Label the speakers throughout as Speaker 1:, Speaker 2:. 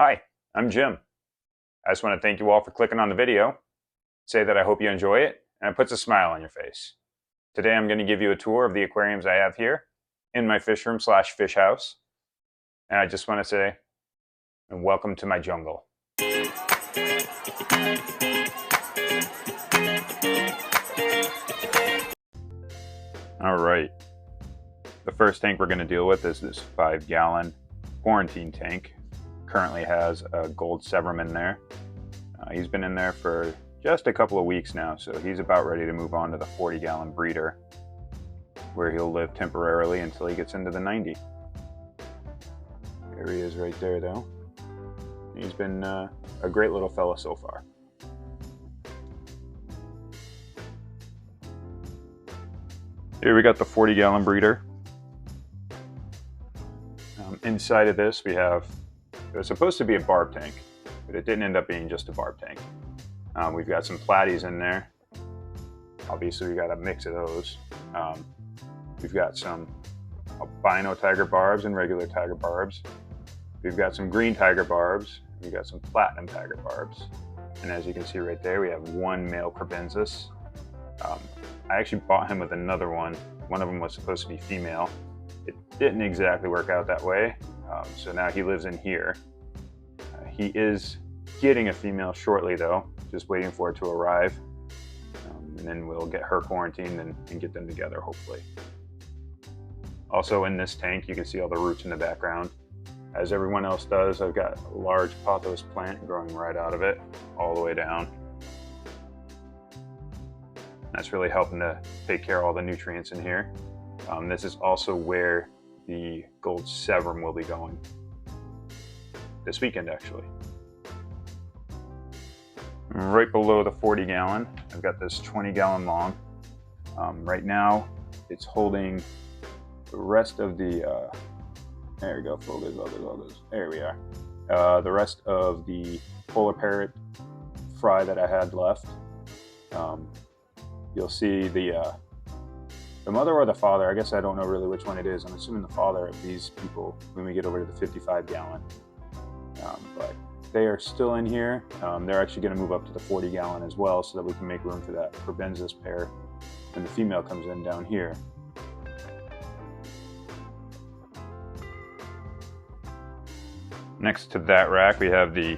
Speaker 1: Hi, I'm Jim. I just want to thank you all for clicking on the video, say that I hope you enjoy it, and it puts a smile on your face. Today I'm going to give you a tour of the aquariums I have here in my fish room / fish house. And I just want to say, welcome to my jungle. All right. The first tank we're going to deal with is this 5-gallon quarantine tank. Currently has a gold severum in there. He's been in there for just a couple of weeks now, so he's about ready to move on to the 40-gallon breeder, where he'll live temporarily until he gets into the 90. There he is right there, though. He's been a great little fella so far. Here we got the 40-gallon breeder. Inside of this we have, it was supposed to be a barb tank, but it didn't end up being just a barb tank. We've got some platies in there. Obviously we got a mix of those. We've got some albino tiger barbs and regular tiger barbs. We've got some green tiger barbs. We've got some platinum tiger barbs. And as you can see right there, we have one male crebensis. I actually bought him with another one. One of them was supposed to be female. It didn't exactly work out that way. So now he lives in here. He is getting a female shortly though, just waiting for it to arrive. And then we'll get her quarantined and get them together hopefully. Also in this tank, you can see all the roots in the background. As everyone else does, I've got a large pothos plant growing right out of it, all the way down. That's really helping to take care of all the nutrients in here. This is also where the gold severum will be going this weekend, actually. Right below the 40-gallon, I've got this 20-gallon long. Right now, it's holding the rest of the, there we go, focus, there we are. The rest of the polar parrot fry that I had left. You'll see the mother or the father. I guess I don't know really which one it is. I'm assuming the father of these people when we get over to the 55-gallon. But they are still in here. They're actually going to move up to the 40-gallon as well so that we can make room for that crebensis pair when the female comes in down here. Next to that rack, we have the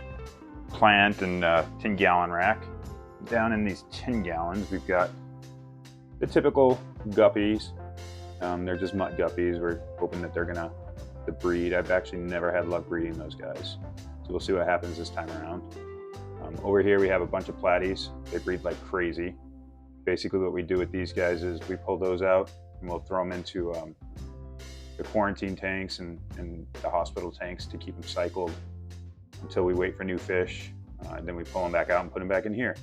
Speaker 1: plant and 10-gallon rack. Down in these 10 gallons, we've got the typical guppies. They're just mutt guppies. We're hoping that they're gonna breed. I've actually never had luck breeding those guys, so we'll see what happens this time around. Over here we have a bunch of platies. They breed like crazy. Basically what we do with these guys is we pull those out and we'll throw them into the quarantine tanks and the hospital tanks to keep them cycled until we wait for new fish. And then we pull them back out and put them back in here.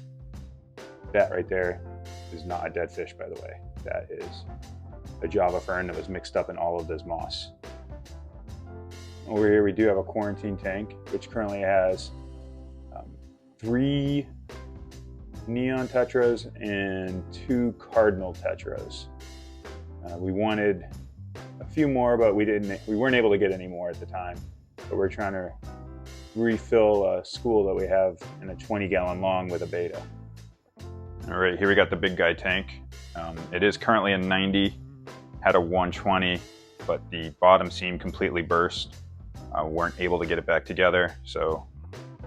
Speaker 1: That right there is not a dead fish, by the way. That is a Java fern that was mixed up in all of this moss. Over here we do have a quarantine tank, which currently has 3 neon tetras and 2 cardinal tetras. We wanted a few more, but we weren't able to get any more at the time. But we're trying to refill a school that we have in a 20-gallon long with a betta. All right, here we got the big guy tank. It is currently a 90, had a 120, but the bottom seam completely burst. Weren't able to get it back together, so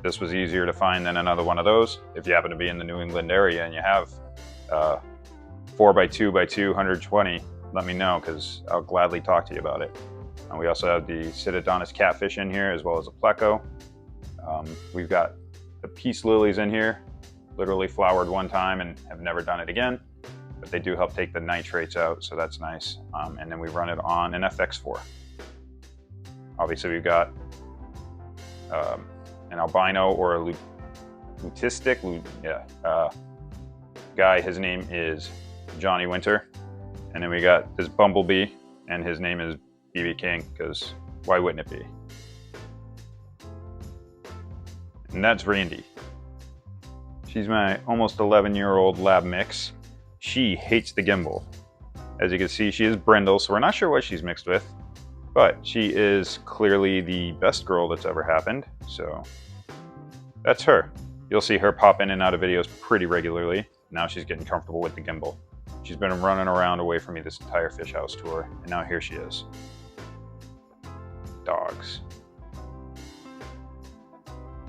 Speaker 1: this was easier to find than another one of those. If you happen to be in the New England area and you have 4x2x2 120, let me know because I'll gladly talk to you about it. We also have the Citodonus catfish in here as well as a pleco. We've got the peace lilies in here. Literally flowered one time and have never done it again, but they do help take the nitrates out, so that's nice. And then we run it on an FX4. Obviously we've got an albino or a lutistic guy. His name is Johnny Winter. And then we got this bumblebee, and his name is BB King, because why wouldn't it be? And that's Randi. She's my almost 11-year-old lab mix. She hates the gimbal. As you can see, she is brindle, so we're not sure what she's mixed with. But she is clearly the best girl that's ever happened, so that's her. You'll see her pop in and out of videos pretty regularly. Now she's getting comfortable with the gimbal. She's been running around away from me this entire fish house tour, and now here she is. Dogs.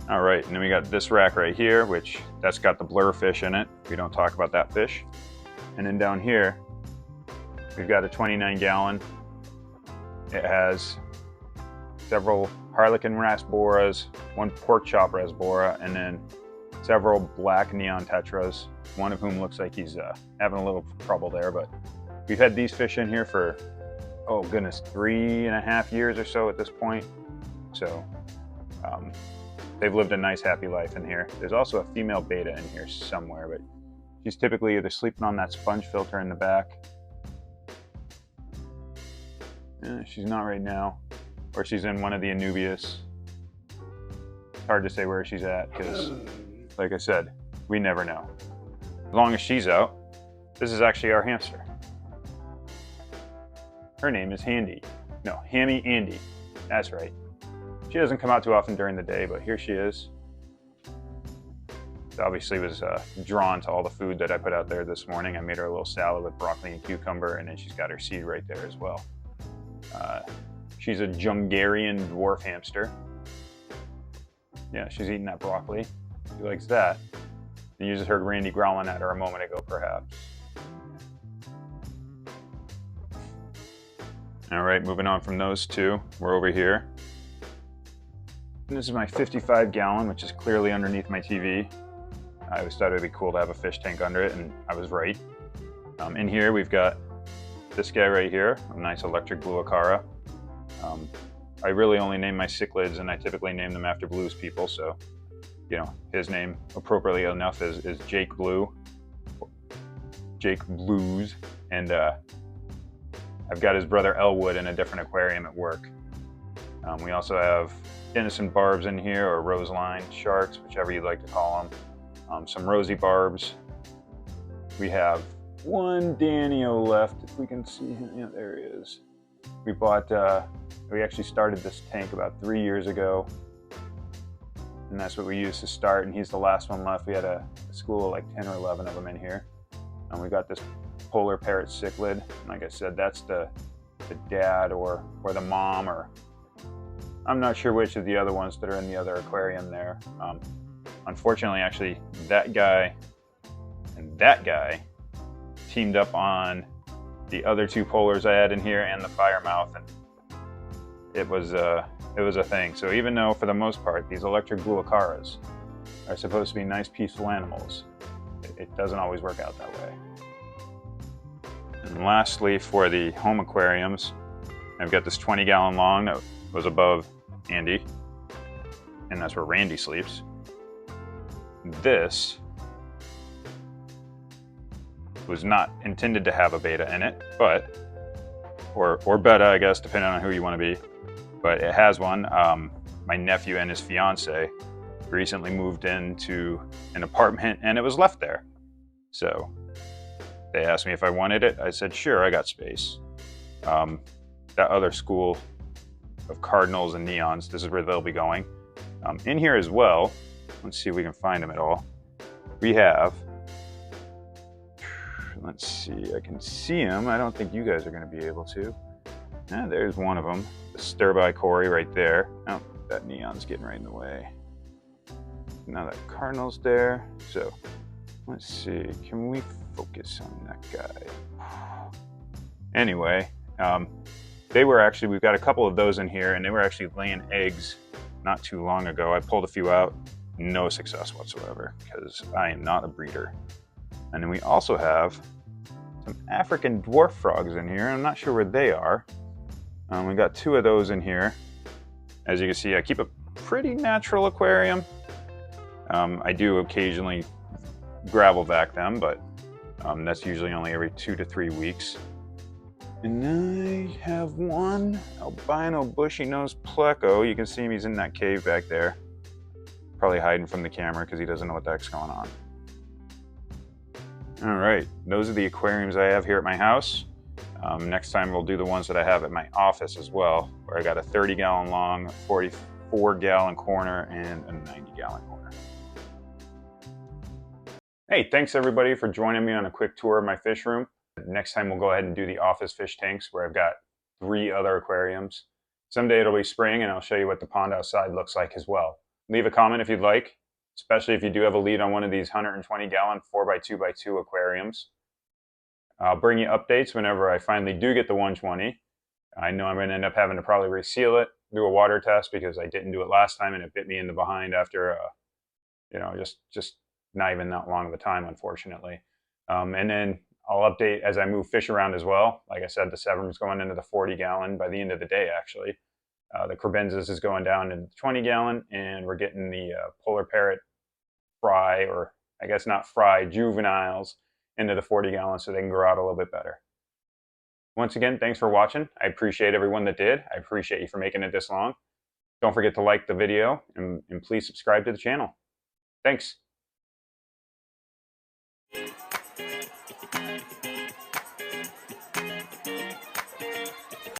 Speaker 1: All right, and then we got this rack right here, which that's got the blur fish in it. We don't talk about that fish. And then down here, we've got a 29-gallon. It has several harlequin rasboras, one pork chop rasbora, and then several black neon tetras, one of whom looks like he's having a little trouble there. But we've had these fish in here for, oh goodness, 3.5 years or so at this point. So they've lived a nice, happy life in here. There's also a female betta in here somewhere, but she's typically either sleeping on that sponge filter in the back. She's not right now, or she's in one of the Anubias. It's hard to say where she's at because, like I said, we never know. As long as she's out, this is actually our hamster. Her name is Hami. No, Hami Andi. That's right. She doesn't come out too often during the day, but here she is. She obviously was drawn to all the food that I put out there this morning. I made her a little salad with broccoli and cucumber, and then she's got her seed right there as well. She's a djungarian dwarf hamster. Yeah, she's eating that broccoli. She likes that. And you just heard Randi growling at her a moment ago, perhaps. All right, moving on from those two, we're over here. And this is my 55-gallon, which is clearly underneath my TV. I always thought it would be cool to have a fish tank under it, and I was right. In here, we've got this guy right here, a nice electric blue acara. I really only name my cichlids, and I typically name them after blues people, so, you know, his name, appropriately enough, is Jake Blue. Jake Blues. And I've got his brother Elwood in a different aquarium at work. We also have innocent barbs in here, or roseline sharks, whichever you'd like to call them. Some rosy barbs. We have one Danio left, if we can see him. Yeah, there he is. We actually started this tank about 3 years ago, and that's what we used to start, and he's the last one left. We had a school of like 10 or 11 of them in here. And we got this polar parrot cichlid. Like I said, that's the dad or the mom, or I'm not sure which of the other ones that are in the other aquarium there. Unfortunately, actually, that guy and that guy teamed up on the other two polars I had in here and the firemouth, and it was a thing. So even though for the most part these electric blue acaras are supposed to be nice, peaceful animals, it doesn't always work out that way. And lastly, for the home aquariums, I've got this 20-gallon long that was above Andi, and that's where Randi sleeps. This was not intended to have a betta in it, but or betta, I guess, depending on who you want to be. But it has one. My nephew and his fiance recently moved into an apartment, and it was left there. So they asked me if I wanted it. I said, sure, I got space. That other school of cardinals and neons, this is where they'll be going. In here as well, let's see if we can find them at all. We have, let's see, I can see them. I don't think you guys are going to be able to. There's one of them, the stir-by Cory right there. Oh, that neon's getting right in the way. Now that cardinal's there. So let's see, can we focus on that guy? Anyway, they were actually, we've got a couple of those in here, and they were actually laying eggs not too long ago. I pulled a few out, no success whatsoever, because I am not a breeder. And then we also have some African dwarf frogs in here. I'm not sure where they are. We got two of those in here. As you can see, I keep a pretty natural aquarium. I do occasionally gravel vac them, but that's usually only every 2 to 3 weeks. And I have one albino bushy-nosed pleco. You can see him, he's in that cave back there. Probably hiding from the camera because he doesn't know what the heck's going on. All right, those are the aquariums I have here at my house. Next time we'll do the ones that I have at my office as well, where I got a 30-gallon long, a 44-gallon corner, and a 90-gallon corner. Hey, thanks everybody for joining me on a quick tour of my fish room. Next time we'll go ahead and do the office fish tanks, where I've got 3 other aquariums. Someday it'll be spring and I'll show you what the pond outside looks like as well. Leave a comment if you'd like, especially if you do have a lead on one of these 120-gallon 4x2x2 aquariums. I'll bring you updates whenever I finally do get the 120. I know I'm going to end up having to probably reseal it, do a water test, because I didn't do it last time and it bit me in the behind after, just not even that long of a time, unfortunately. And then I'll update as I move fish around as well. Like I said, the Severn's going into the 40-gallon by the end of the day, actually. The Crabenzas is going down into the 20-gallon, and we're getting the polar parrot fry, or I guess not fry, juveniles, into the 40-gallon so they can grow out a little bit better. Once again, thanks for watching. I appreciate everyone that did. I appreciate you for making it this long. Don't forget to like the video, and please subscribe to the channel. Thanks.